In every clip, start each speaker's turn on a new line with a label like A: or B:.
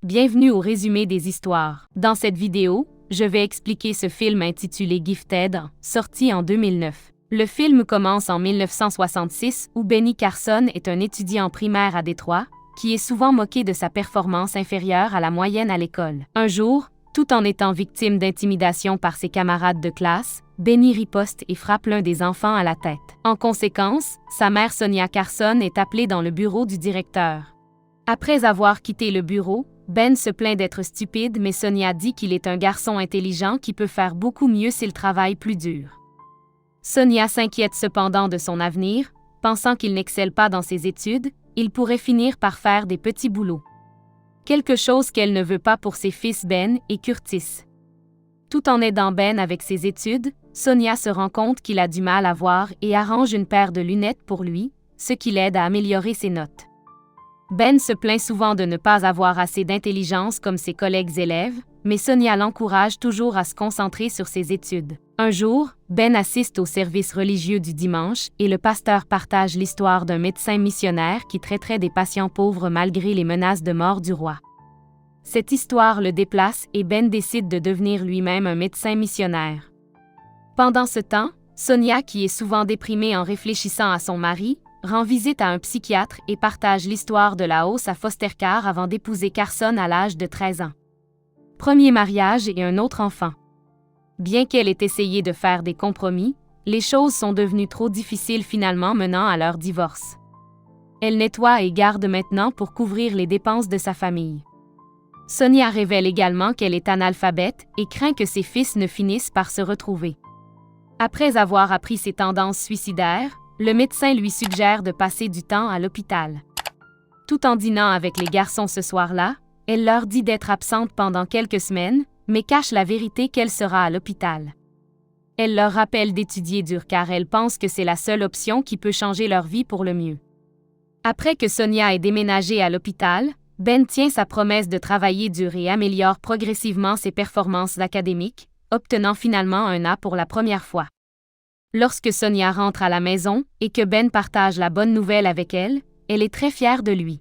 A: Bienvenue au résumé des histoires. Dans cette vidéo, je vais expliquer ce film intitulé Gifted, sorti en 2009. Le film commence en 1966 où Benny Carson est un étudiant primaire à Détroit, qui est souvent moqué de sa performance inférieure à la moyenne à l'école. Un jour, tout en étant victime d'intimidation par ses camarades de classe, Benny riposte et frappe l'un des enfants à la tête. En conséquence, sa mère Sonia Carson est appelée dans le bureau du directeur. Après avoir quitté le bureau, Ben se plaint d'être stupide, mais Sonia dit qu'il est un garçon intelligent qui peut faire beaucoup mieux s'il travaille plus dur. Sonia s'inquiète cependant de son avenir, pensant qu'il n'excelle pas dans ses études, il pourrait finir par faire des petits boulots. Quelque chose qu'elle ne veut pas pour ses fils Ben et Curtis. Tout en aidant Ben avec ses études, Sonia se rend compte qu'il a du mal à voir et arrange une paire de lunettes pour lui, ce qui l'aide à améliorer ses notes. Ben se plaint souvent de ne pas avoir assez d'intelligence comme ses collègues élèves, mais Sonia l'encourage toujours à se concentrer sur ses études. Un jour, Ben assiste au service religieux du dimanche et le pasteur partage l'histoire d'un médecin missionnaire qui traiterait des patients pauvres malgré les menaces de mort du roi. Cette histoire le déplace et Ben décide de devenir lui-même un médecin missionnaire. Pendant ce temps, Sonia, qui est souvent déprimée en réfléchissant à son mari, rend visite à un psychiatre et partage l'histoire de la hausse à foster care avant d'épouser Carson à l'âge de 13 ans. Premier mariage et un autre enfant. Bien qu'elle ait essayé de faire des compromis, les choses sont devenues trop difficiles finalement menant à leur divorce. Elle nettoie et garde maintenant pour couvrir les dépenses de sa famille. Sonia révèle également qu'elle est analphabète et craint que ses fils ne finissent par se retrouver. Après avoir appris ses tendances suicidaires, le médecin lui suggère de passer du temps à l'hôpital. Tout en dînant avec les garçons ce soir-là, elle leur dit d'être absente pendant quelques semaines, mais cache la vérité qu'elle sera à l'hôpital. Elle leur rappelle d'étudier dur car elle pense que c'est la seule option qui peut changer leur vie pour le mieux. Après que Sonia ait déménagé à l'hôpital, Ben tient sa promesse de travailler dur et améliore progressivement ses performances académiques, obtenant finalement un A pour la première fois. Lorsque Sonia rentre à la maison et que Ben partage la bonne nouvelle avec elle, elle est très fière de lui.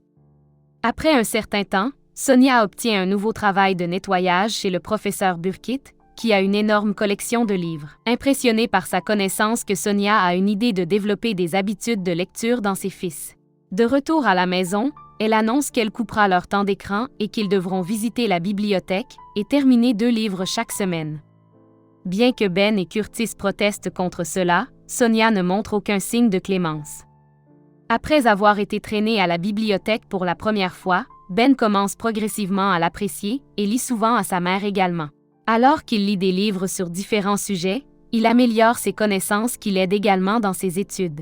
A: Après un certain temps, Sonia obtient un nouveau travail de nettoyage chez le professeur Burkitt, qui a une énorme collection de livres. Impressionnée par sa connaissance que Sonia a une idée de développer des habitudes de lecture dans ses fils. De retour à la maison, elle annonce qu'elle coupera leur temps d'écran et qu'ils devront visiter la bibliothèque et terminer 2 livres chaque semaine. Bien que Ben et Curtis protestent contre cela, Sonia ne montre aucun signe de clémence. Après avoir été traîné à la bibliothèque pour la première fois, Ben commence progressivement à l'apprécier et lit souvent à sa mère également. Alors qu'il lit des livres sur différents sujets, il améliore ses connaissances qui l'aident également dans ses études.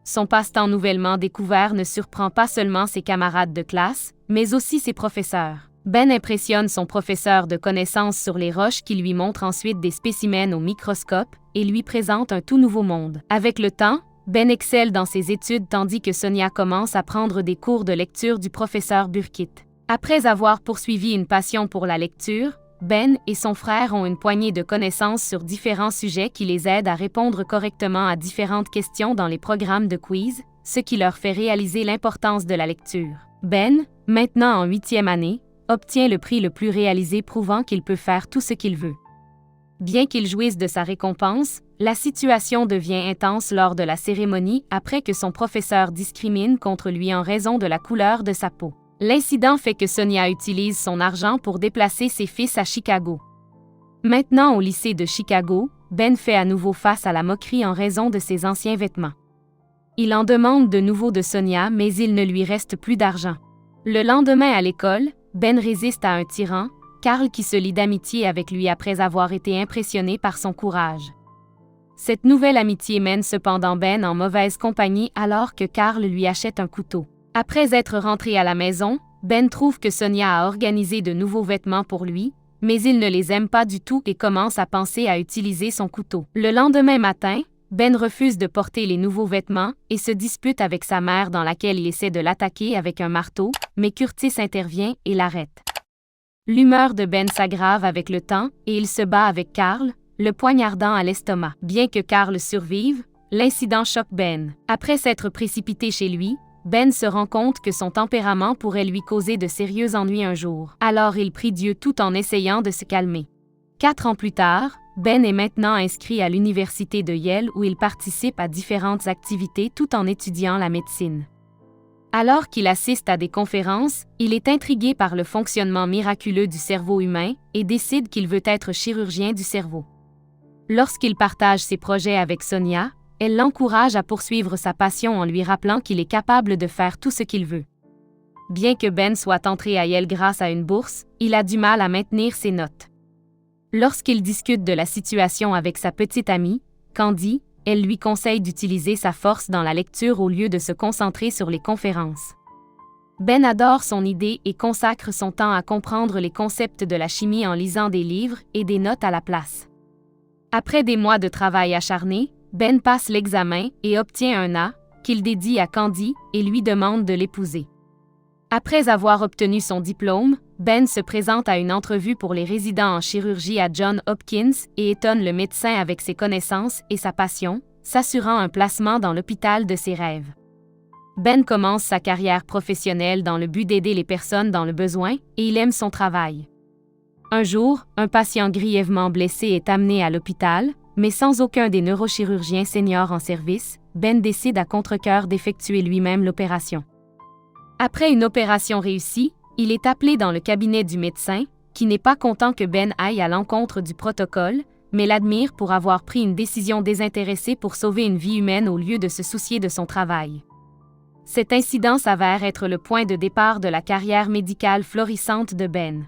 A: Son passe-temps nouvellement découvert ne surprend pas seulement ses camarades de classe, mais aussi ses professeurs. Ben impressionne son professeur de connaissances sur les roches qui lui montre ensuite des spécimens au microscope et lui présente un tout nouveau monde. Avec le temps, Ben excelle dans ses études tandis que Sonia commence à prendre des cours de lecture du professeur Burkitt. Après avoir poursuivi une passion pour la lecture, Ben et son frère ont une poignée de connaissances sur différents sujets qui les aident à répondre correctement à différentes questions dans les programmes de quiz, ce qui leur fait réaliser l'importance de la lecture. Ben, maintenant en 8e année, obtient le prix le plus réalisé prouvant qu'il peut faire tout ce qu'il veut. Bien qu'il jouisse de sa récompense, la situation devient intense lors de la cérémonie après que son professeur discrimine contre lui en raison de la couleur de sa peau. L'incident fait que Sonia utilise son argent pour déplacer ses fils à Chicago. Maintenant au lycée de Chicago, Ben fait à nouveau face à la moquerie en raison de ses anciens vêtements. Il en demande de nouveau de Sonia mais il ne lui reste plus d'argent. Le lendemain à l'école, Ben résiste à un tyran, Carl qui se lie d'amitié avec lui après avoir été impressionné par son courage. Cette nouvelle amitié mène cependant Ben en mauvaise compagnie alors que Carl lui achète un couteau. Après être rentré à la maison, Ben trouve que Sonia a organisé de nouveaux vêtements pour lui, mais il ne les aime pas du tout et commence à penser à utiliser son couteau. Le lendemain matin, Ben refuse de porter les nouveaux vêtements et se dispute avec sa mère dans laquelle il essaie de l'attaquer avec un marteau, mais Curtis intervient et l'arrête. L'humeur de Ben s'aggrave avec le temps et il se bat avec Carl, le poignardant à l'estomac. Bien que Carl survive, l'incident choque Ben. Après s'être précipité chez lui, Ben se rend compte que son tempérament pourrait lui causer de sérieux ennuis un jour. Alors il prie Dieu tout en essayant de se calmer. 4 ans plus tard, Ben est maintenant inscrit à l'université de Yale où il participe à différentes activités tout en étudiant la médecine. Alors qu'il assiste à des conférences, il est intrigué par le fonctionnement miraculeux du cerveau humain et décide qu'il veut être chirurgien du cerveau. Lorsqu'il partage ses projets avec Sonia, elle l'encourage à poursuivre sa passion en lui rappelant qu'il est capable de faire tout ce qu'il veut. Bien que Ben soit entré à Yale grâce à une bourse, il a du mal à maintenir ses notes. Lorsqu'il discute de la situation avec sa petite amie, Candy, elle lui conseille d'utiliser sa force dans la lecture au lieu de se concentrer sur les conférences. Ben adore son idée et consacre son temps à comprendre les concepts de la chimie en lisant des livres et des notes à la place. Après des mois de travail acharné, Ben passe l'examen et obtient un A, qu'il dédie à Candy et lui demande de l'épouser. Après avoir obtenu son diplôme, Ben se présente à une entrevue pour les résidents en chirurgie à Johns Hopkins et étonne le médecin avec ses connaissances et sa passion, s'assurant un placement dans l'hôpital de ses rêves. Ben commence sa carrière professionnelle dans le but d'aider les personnes dans le besoin et il aime son travail. Un jour, un patient grièvement blessé est amené à l'hôpital, mais sans aucun des neurochirurgiens seniors en service, Ben décide à contre-cœur d'effectuer lui-même l'opération. Après une opération réussie, il est appelé dans le cabinet du médecin, qui n'est pas content que Ben aille à l'encontre du protocole, mais l'admire pour avoir pris une décision désintéressée pour sauver une vie humaine au lieu de se soucier de son travail. Cet incident s'avère être le point de départ de la carrière médicale florissante de Ben.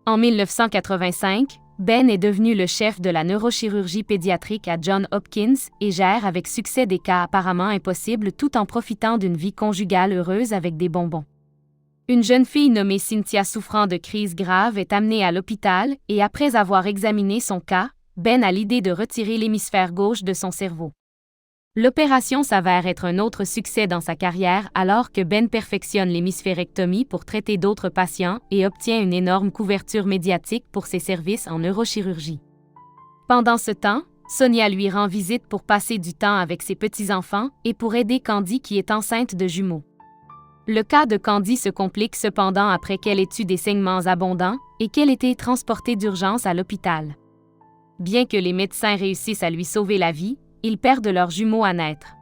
A: En 1985, Ben est devenu le chef de la neurochirurgie pédiatrique à Johns Hopkins et gère avec succès des cas apparemment impossibles tout en profitant d'une vie conjugale heureuse avec des bonbons. Une jeune fille nommée Cynthia souffrant de crises graves est amenée à l'hôpital et après avoir examiné son cas, Ben a l'idée de retirer l'hémisphère gauche de son cerveau. L'opération s'avère être un autre succès dans sa carrière alors que Ben perfectionne l'hémisphérectomie pour traiter d'autres patients et obtient une énorme couverture médiatique pour ses services en neurochirurgie. Pendant ce temps, Sonia lui rend visite pour passer du temps avec ses petits-enfants et pour aider Candy qui est enceinte de jumeaux. Le cas de Candy se complique cependant après qu'elle ait eu des saignements abondants et qu'elle ait été transportée d'urgence à l'hôpital. Bien que les médecins réussissent à lui sauver la vie, ils perdent leurs jumeaux à naître.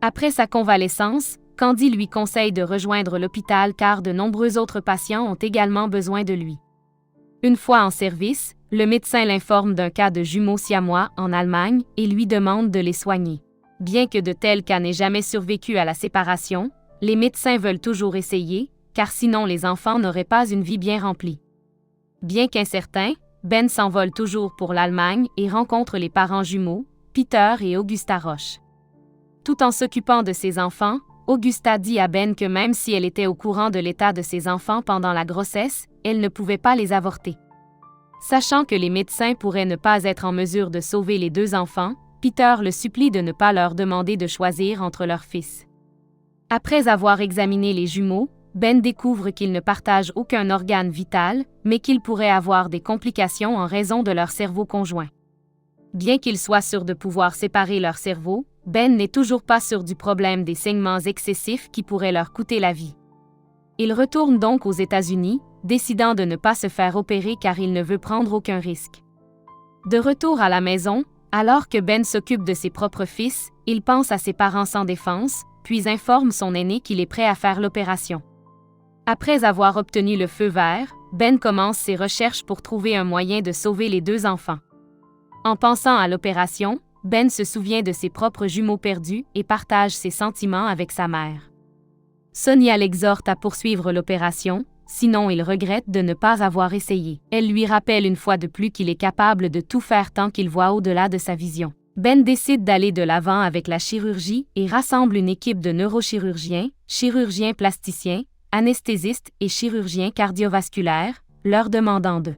A: Après sa convalescence, Candy lui conseille de rejoindre l'hôpital car de nombreux autres patients ont également besoin de lui. Une fois en service, le médecin l'informe d'un cas de jumeaux siamois en Allemagne et lui demande de les soigner. Bien que de tels cas n'aient jamais survécu à la séparation, les médecins veulent toujours essayer, car sinon les enfants n'auraient pas une vie bien remplie. Bien qu'incertain, Ben s'envole toujours pour l'Allemagne et rencontre les parents jumeaux, Peter et Augusta Roche. Tout en s'occupant de ses enfants, Augusta dit à Ben que même si elle était au courant de l'état de ses enfants pendant la grossesse, elle ne pouvait pas les avorter. Sachant que les médecins pourraient ne pas être en mesure de sauver les 2 enfants, Peter le supplie de ne pas leur demander de choisir entre leurs fils. Après avoir examiné les jumeaux, Ben découvre qu'ils ne partagent aucun organe vital, mais qu'ils pourraient avoir des complications en raison de leur cerveau conjoint. Bien qu'il soit sûr de pouvoir séparer leur cerveau, Ben n'est toujours pas sûr du problème des saignements excessifs qui pourraient leur coûter la vie. Il retourne donc aux États-Unis, décidant de ne pas se faire opérer car il ne veut prendre aucun risque. De retour à la maison, alors que Ben s'occupe de ses propres fils, il pense à ses parents sans défense, puis informe son aîné qu'il est prêt à faire l'opération. Après avoir obtenu le feu vert, Ben commence ses recherches pour trouver un moyen de sauver les 2 enfants. En pensant à l'opération, Ben se souvient de ses propres jumeaux perdus et partage ses sentiments avec sa mère. Sonia l'exhorte à poursuivre l'opération, sinon il regrette de ne pas avoir essayé. Elle lui rappelle une fois de plus qu'il est capable de tout faire tant qu'il voit au-delà de sa vision. Ben décide d'aller de l'avant avec la chirurgie et rassemble une équipe de neurochirurgiens, chirurgiens plasticiens, anesthésistes et chirurgiens cardiovasculaires, leur demandant de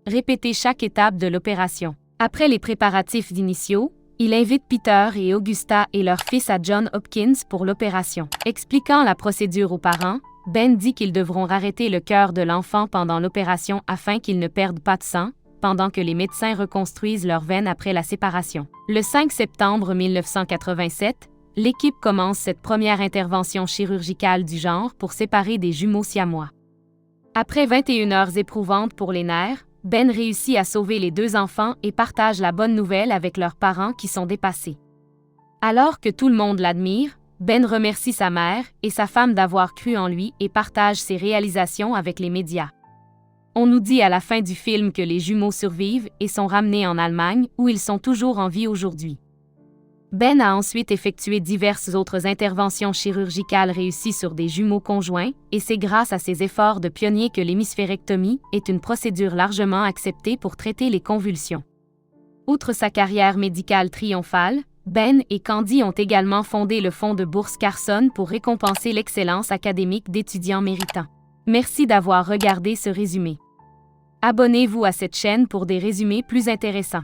A: répéter chaque étape de l'opération. Après les préparatifs initiaux, il invite Peter et Augusta et leur fils à Johns Hopkins pour l'opération. Expliquant la procédure aux parents, Ben dit qu'ils devront arrêter le cœur de l'enfant pendant l'opération afin qu'il ne perde pas de sang, pendant que les médecins reconstruisent leurs veines après la séparation. Le 5 septembre 1987, l'équipe commence cette première intervention chirurgicale du genre pour séparer des jumeaux siamois. Après 21 heures éprouvantes pour les nerfs, Ben réussit à sauver les deux enfants et partage la bonne nouvelle avec leurs parents qui sont dépassés. Alors que tout le monde l'admire, Ben remercie sa mère et sa femme d'avoir cru en lui et partage ses réalisations avec les médias. On nous dit à la fin du film que les jumeaux survivent et sont ramenés en Allemagne où ils sont toujours en vie aujourd'hui. Ben a ensuite effectué diverses autres interventions chirurgicales réussies sur des jumeaux conjoints, et c'est grâce à ses efforts de pionnier que l'hémisphérectomie est une procédure largement acceptée pour traiter les convulsions. Outre sa carrière médicale triomphale, Ben et Candy ont également fondé le fonds de bourse Carson pour récompenser l'excellence académique d'étudiants méritants. Merci d'avoir regardé ce résumé. Abonnez-vous à cette chaîne pour des résumés plus intéressants.